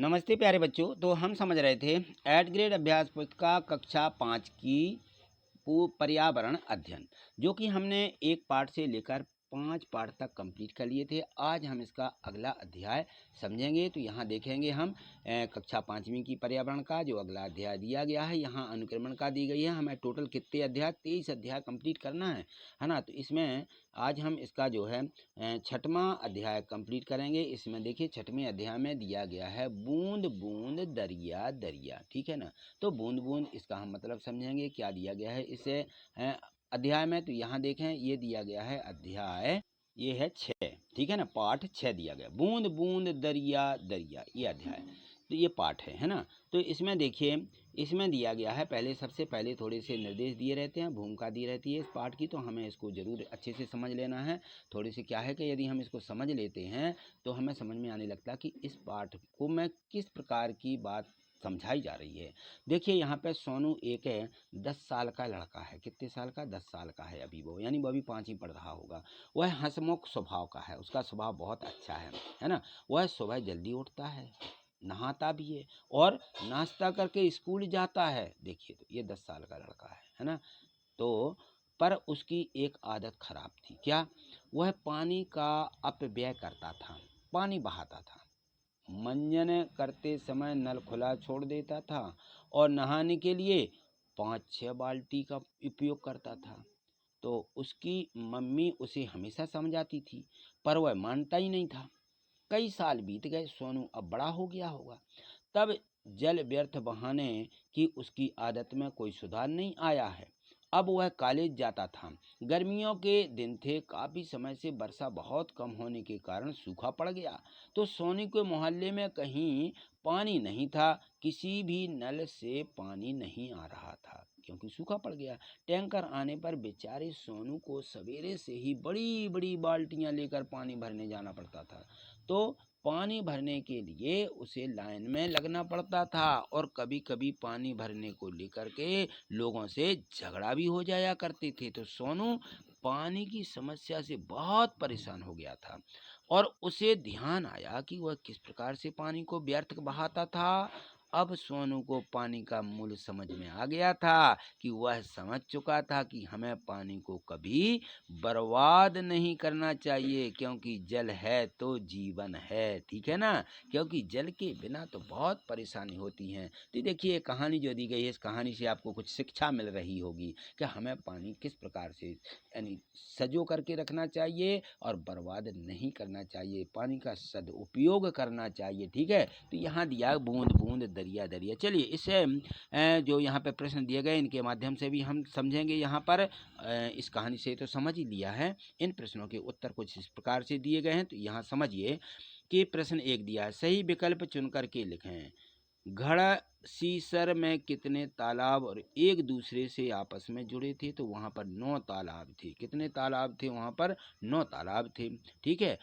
नमस्ते प्यारे बच्चों। तो हम समझ रहे थे 8th ग्रेड अभ्यास पुस्तिका कक्षा 5 की पर्यावरण अध्ययन, जो कि हमने एक पाठ से लेकर 5 पाठ तक कंप्लीट कर लिए थे। आज हम इसका अगला अध्याय समझेंगे। तो यहाँ देखेंगे हम कक्षा 5वीं की पर्यावरण का जो अगला अध्याय दिया गया है। यहाँ अनुक्रमण का दी गई है। हमें टोटल कितने अध्याय 23 अध्याय कंप्लीट करना है ना। तो इसमें आज हम इसका जो है 6वां अध्याय कंप्लीट करेंगे। इसमें देखिए 6वें अध्याय में दिया गया है बूंद बूंद दरिया दरिया, ठीक है ना। तो बूंद बूंद इसका हम मतलब समझेंगे क्या दिया गया है इसे अध्याय में। तो यहाँ देखें ये दिया गया है अध्याय, ये है 6, ठीक है ना। पाठ 6 दिया गया, बूंद बूंद दरिया दरिया, ये अध्याय। तो ये पाठ है ना। तो इसमें देखिए इसमें दिया गया है, पहले सबसे पहले थोड़े से निर्देश दिए रहते हैं, भूमिका दी रहती है इस पाठ की। तो हमें इसको ज़रूर अच्छे से समझ लेना है। थोड़ी सी क्या है कि यदि हम इसको समझ लेते हैं तो हमें समझ में आने लगता कि इस पाठ को में किस प्रकार की बात समझाई जा रही है। देखिए यहाँ पे सोनू एक 10 साल का लड़का है। कितने साल का? 10 साल का है अभी वो, यानी वो अभी 5वीं पढ़ रहा होगा। वह हंसमुख स्वभाव का है, उसका स्वभाव बहुत अच्छा है ना। वह सुबह जल्दी उठता है, नहाता भी है और नाश्ता करके स्कूल जाता है। देखिए तो ये 10 साल का लड़का है ना। तो पर उसकी एक आदत खराब थी। क्या? वह पानी का अपव्यय करता था, पानी बहाता था। मंजन करते समय नल खुला छोड़ देता था और नहाने के लिए 5-6 बाल्टी का उपयोग करता था। तो उसकी मम्मी उसे हमेशा समझाती थी, पर वह मानता ही नहीं था। कई साल बीत गए, सोनू अब बड़ा हो गया होगा। तब जल व्यर्थ बहाने की उसकी आदत में कोई सुधार नहीं आया है। अब वह कॉलेज जाता था। गर्मियों के दिन थे, काफ़ी समय से वर्षा बहुत कम होने के कारण सूखा पड़ गया। तो सोनी के मोहल्ले में कहीं पानी नहीं था, किसी भी नल से पानी नहीं आ रहा था क्योंकि सूखा पड़ गया। टैंकर आने पर बेचारे सोनू को सवेरे से ही बड़ी बड़ी बाल्टियां लेकर पानी भरने जाना पड़ता था। तो पानी भरने के लिए उसे लाइन में लगना पड़ता था और कभी कभी पानी भरने को लेकर के लोगों से झगड़ा भी हो जाया करते थे। तो सोनू पानी की समस्या से बहुत परेशान हो गया था और उसे ध्यान आया कि वह किस प्रकार से पानी को व्यर्थ बहाता था। अब सोनू को पानी का मूल्य समझ में आ गया था कि वह समझ चुका था कि हमें पानी को कभी बर्बाद नहीं करना चाहिए, क्योंकि जल है तो जीवन है, ठीक है ना। क्योंकि जल के बिना तो बहुत परेशानी होती है। तो देखिए कहानी जो दी गई है, इस कहानी से आपको कुछ शिक्षा मिल रही होगी कि हमें पानी किस प्रकार से यानी सजो करके रखना चाहिए और बर्बाद नहीं करना चाहिए, पानी का सदुपयोग करना चाहिए, ठीक है। तो यहाँ दिया बूंद बूंद दरिया दरिया। चलिए इसे जो यहाँ पे प्रश्न दिए गए इनके माध्यम से भी हम समझेंगे। यहाँ पर इस कहानी से तो समझ ही लिया है। इन प्रश्नों के उत्तर कुछ इस प्रकार से दिए गए हैं। तो यहाँ समझिए कि प्रश्न 1 दिया है, सही विकल्प चुन करके लिखें। घड़ा सीसर में कितने तालाब और एक दूसरे से आपस में जुड़े थे? तो वहाँ पर 9 तालाब थे। कितने तालाब थे? वहाँ पर 9 तालाब थे, ठीक है।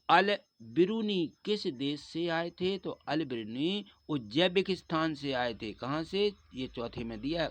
अल बिरूनी किस देश से आए थे? तो अल बिरूनी उज्बेकिस्तान से आए थे। कहाँ से? ये चौथे में दिया है,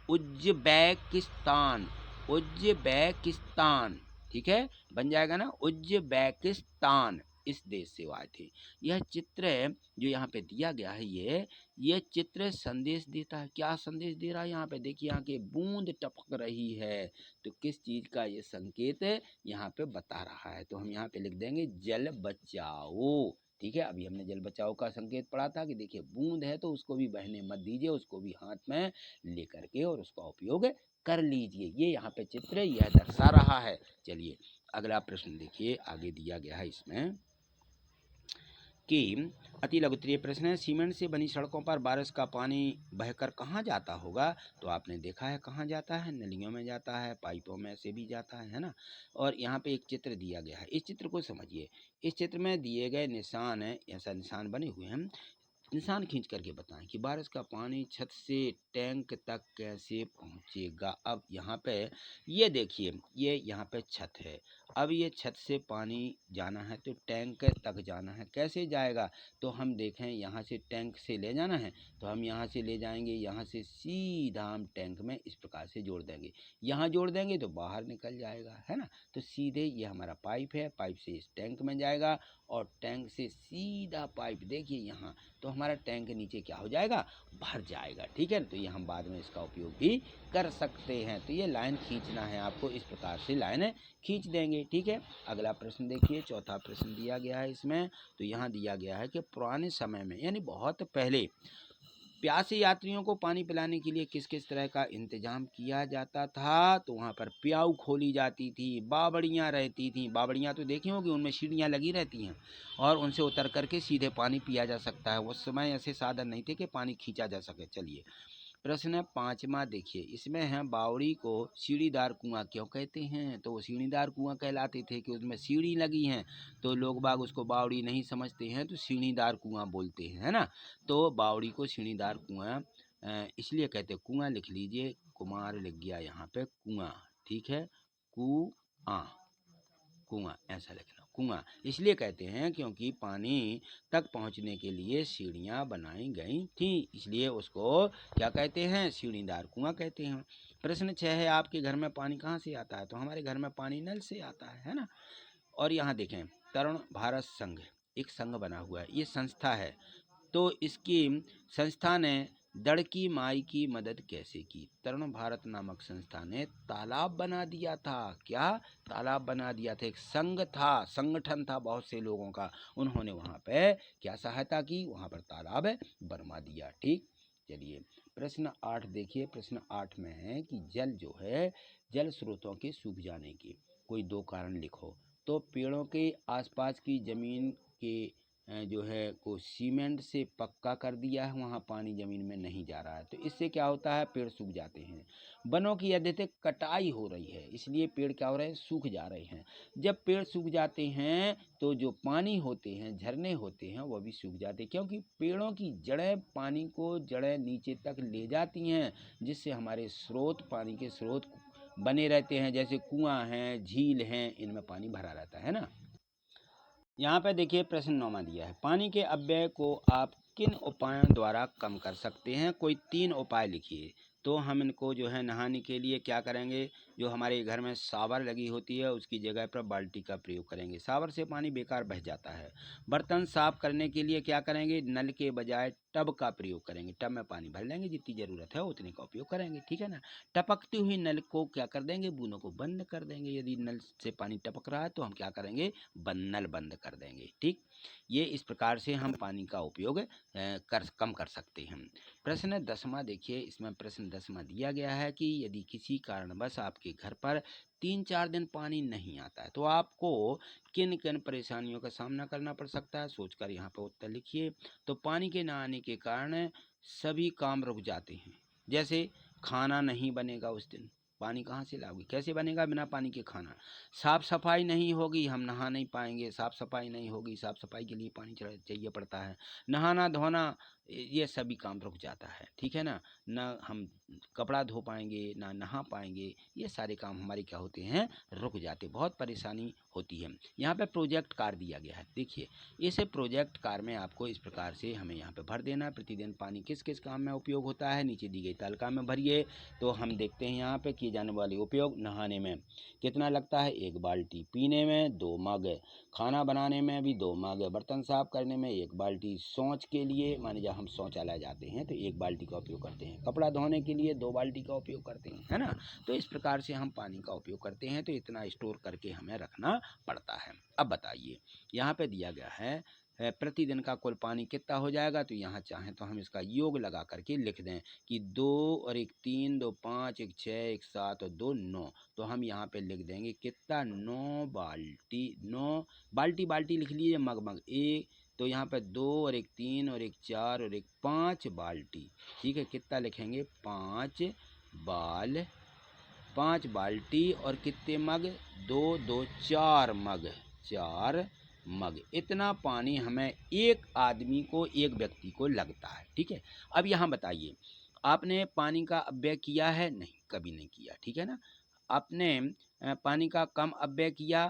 उज्बेकिस्तान, उज्बेकिस्तान, ठीक है, बन जाएगा ना, उज्बेकिस्तान, इस देश से आए थे। यह चित्र जो यहाँ पे दिया गया है, ये चित्र संदेश देता है। क्या संदेश दे रहा है? यहाँ पे देखिए, यहाँ के बूंद टपक रही है, तो किस चीज का ये संकेत यहाँ पे बता रहा है। तो हम यहाँ पे लिख देंगे जल बचाओ, ठीक है। अभी हमने जल बचाओ का संकेत पढ़ा था कि देखिए बूंद है तो उसको भी बहने मत दीजिए, उसको भी हाथ में लेकर के और उसका उपयोग कर लीजिए। ये यहाँ पे चित्र यह दर्शा रहा है। चलिए अगला प्रश्न देखिए, आगे दिया गया है इसमें कि अति लघु उत्तरीय प्रश्न है, सीमेंट से बनी सड़कों पर बारिश का पानी बहकर कहाँ जाता होगा? तो आपने देखा है कहाँ जाता है, नलियों में जाता है, पाइपों में से भी जाता है ना। और यहाँ पे एक चित्र दिया गया है, इस चित्र को समझिए। इस चित्र में दिए गए निशान है, ऐसा निशान बने हुए हैं, निशान खींच करके बताएं कि बारिश का पानी छत से टैंक तक कैसे पहुंचेगा। अब यहाँ पे ये देखिए, ये यहाँ पे छत है। अब ये छत से पानी जाना है तो टैंक तक जाना है, कैसे जाएगा? तो हम देखें यहाँ से टैंक से ले जाना है तो हम यहाँ से ले जाएंगे, यहाँ से सीधा हम टैंक में इस प्रकार से जोड़ देंगे। यहाँ जोड़ देंगे तो बाहर निकल जाएगा, है ना। तो सीधे ये हमारा पाइप है, पाइप से इस टैंक में जाएगा और टैंक से सीधा पाइप देखिए यहाँ, तो हमारा टैंक नीचे क्या हो जाएगा, भर जाएगा। ठीक है, तो ये हम बाद में इसका उपयोग भी कर सकते हैं। तो ये लाइन खींचना है आपको, इस प्रकार से लाइन खींच देंगे। ठीक है, अगला प्रश्न देखिए, चौथा प्रश्न दिया गया है इसमें। तो यहाँ दिया गया है कि पुराने समय में यानी बहुत पहले प्यासे यात्रियों को पानी पिलाने के लिए किस किस तरह का इंतजाम किया जाता था। तो वहाँ पर प्याऊ खोली जाती थी, बावड़ियाँ रहती थी। बावड़ियाँ तो देखी होंगी, उनमें सीढ़ियाँ लगी रहती हैं और उनसे उतर करके सीधे पानी पिया जा सकता है। उस समय ऐसे साधन नहीं थे कि पानी खींचा जा सके। चलिए प्रश्न पाँचवा देखिए, इसमें है बावड़ी को सीढ़ीदार कुआं क्यों कहते हैं। तो वो सीढ़ीदार कुआं कहलाते थे कि उसमें सीढ़ी लगी हैं, तो लोग बाग उसको बावड़ी नहीं समझते हैं तो सीढ़ीदार कुआं बोलते हैं, है ना। तो बावड़ी को सीढ़ीदार कुआं इसलिए कहते हैं। कुआं लिख लीजिए, कुमार लिख गया यहाँ पे कुआं। ठीक है, कुआं, कुआं ऐसा लिखना। कुआं इसलिए कहते हैं क्योंकि पानी तक पहुंचने के लिए सीढ़ियां बनाई गई थी, इसलिए उसको क्या कहते हैं, सीढ़ीदार कुआं कहते हैं। प्रश्न 6 है, आपके घर में पानी कहाँ से आता है। तो हमारे घर में पानी नल से आता है ना। और यहाँ देखें, तरुण भारत संघ एक संघ बना हुआ है, ये संस्था है। तो इसकी संस्था ने दड़की माई की मदद कैसे की। तरुण भारत नामक संस्था ने तालाब बना दिया था। क्या, तालाब बना दिया था। एक संघ था, संगठन था बहुत से लोगों का, उन्होंने वहाँ पे क्या सहायता की, वहाँ पर तालाब बनवा दिया। ठीक, चलिए प्रश्न 8 देखिए। प्रश्न 8 में है कि जल जो है, जल स्रोतों के सूख जाने के कोई दो कारण लिखो। तो पेड़ों के आसपास की जमीन के जो है को सीमेंट से पक्का कर दिया है, वहाँ पानी ज़मीन में नहीं जा रहा है, तो इससे क्या होता है, पेड़ सूख जाते हैं। वनों की अत्यधिक कटाई हो रही है, इसलिए पेड़ क्या हो रहे हैं, सूख जा रहे हैं। जब पेड़ सूख जाते हैं तो जो पानी होते हैं, झरने होते हैं, वह भी सूख जाते हैं, क्योंकि पेड़ों की जड़ें पानी को जड़ें नीचे तक ले जाती हैं, जिससे हमारे स्रोत, पानी के स्रोत बने रहते हैं। जैसे कुआं हैं, झील हैं, इनमें पानी भरा रहता है ना। यहाँ पे देखिए प्रश्न 9 दिया है, पानी के अपव्यय को आप किन उपायों द्वारा कम कर सकते हैं। कोई 3 उपाय लिखिए। तो हम इनको जो है नहाने के लिए क्या करेंगे, जो हमारे घर में शावर लगी होती है उसकी जगह पर बाल्टी का प्रयोग करेंगे। शावर से पानी बेकार बह जाता है। बर्तन साफ करने के लिए क्या करेंगे, नल के बजाय टब का प्रयोग करेंगे। टब में पानी भर लेंगे, जितनी ज़रूरत है उतने का उपयोग करेंगे। ठीक है ना। टपकती हुई नल को क्या कर देंगे, बूंदों को बंद कर देंगे। यदि नल से पानी टपक रहा है तो हम क्या करेंगे, नल बंद कर देंगे। ठीक, ये इस प्रकार से हम पानी का उपयोग कम कर सकते हैं। प्रश्न 10वां देखिए, इसमें प्रश्न 10वां दिया गया है कि यदि किसी कारणवश आपके घर पर 3-4 दिन पानी नहीं आता है तो आपको किन किन परेशानियों का सामना करना पड़ सकता है, सोचकर यहाँ पर उत्तर लिखिए। तो पानी के ना आने के कारण सभी काम रुक जाते हैं। जैसे खाना नहीं बनेगा उस दिन, पानी कहाँ से लाओगे, कैसे बनेगा बिना पानी के खाना। साफ़ सफाई नहीं होगी, हम नहा नहीं पाएंगे। साफ़ सफाई नहीं होगी, साफ़ सफाई के लिए पानी चाहिए पड़ता है। नहाना धोना ये सभी काम रुक जाता है। ठीक है ना। ना हम कपड़ा धो पाएंगे, ना नहा पाएंगे, ये सारे काम हमारे क्या होते हैं, रुक जाते, बहुत परेशानी होती है। यहाँ पे प्रोजेक्ट कार दिया गया है, देखिए इस प्रोजेक्ट कार में आपको इस प्रकार से हमें यहाँ पे भर देना, प्रतिदिन पानी किस किस काम में उपयोग होता है, नीचे दी गई तालिका में भरिए। तो हम देखते हैं यहाँ पे किए जाने वाले उपयोग। नहाने में कितना लगता है, 1 बाल्टी। पीने में 2 मग। खाना बनाने में भी 2 मग। बर्तन साफ करने में 1 बाल्टी। शौच के लिए, माने जब हम शौचालय जाते हैं तो 1 बाल्टी का उपयोग करते हैं। कपड़ा धोने के लिए 2 बाल्टी का उपयोग करते हैं, है ना। तो इस प्रकार से हम पानी का उपयोग करते हैं, तो इतना स्टोर करके हमें रखना पड़ता है। अब बताइए, यहाँ पे दिया गया है प्रतिदिन का कुल पानी कितना हो जाएगा। तो यहाँ चाहें तो हम इसका योग लगा करके लिख दें कि 2 और 1 3, 2 5, 1 6, 1 7 और 2 9। तो हम यहाँ पे लिख देंगे कितना, 9 बाल्टी। 9 बाल्टी, बाल्टी लिख लीजिए, मग मग। एक तो यहाँ पे 2 और 1 3 और 1 4 और 1 5 बाल्टी। ठीक है, कितना लिखेंगे, 5 बाल्टी और कितने मग, 2 2 4 मग, 4 मग। इतना पानी हमें एक आदमी को, एक व्यक्ति को लगता है। ठीक है। अब यहाँ बताइए, आपने पानी का अपव्यय किया है, नहीं, कभी नहीं किया। ठीक है ना। आपने पानी का कम अपव्यय किया,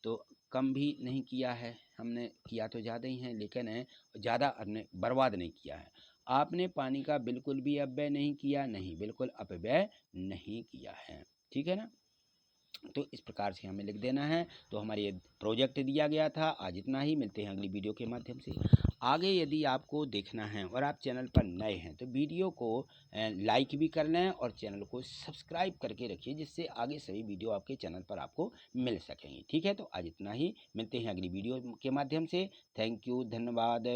तो कम भी नहीं किया है, हमने किया तो ज़्यादा ही है, लेकिन ज़्यादा हमने बर्बाद नहीं किया है। आपने पानी का बिल्कुल भी अपव्यय नहीं किया, नहीं, बिल्कुल अपव्यय नहीं किया है। ठीक है ना। तो इस प्रकार से हमें लिख देना है। तो हमारे ये प्रोजेक्ट दिया गया था। आज इतना ही, मिलते हैं अगली वीडियो के माध्यम से। आगे यदि आपको देखना है और आप चैनल पर नए हैं तो वीडियो को लाइक भी कर लें और चैनल को सब्सक्राइब करके रखिए, जिससे आगे सभी वीडियो आपके चैनल पर आपको मिल सकेंगी। ठीक है, तो आज इतना ही, मिलते हैं अगली वीडियो के माध्यम से। थैंक यू, धन्यवाद।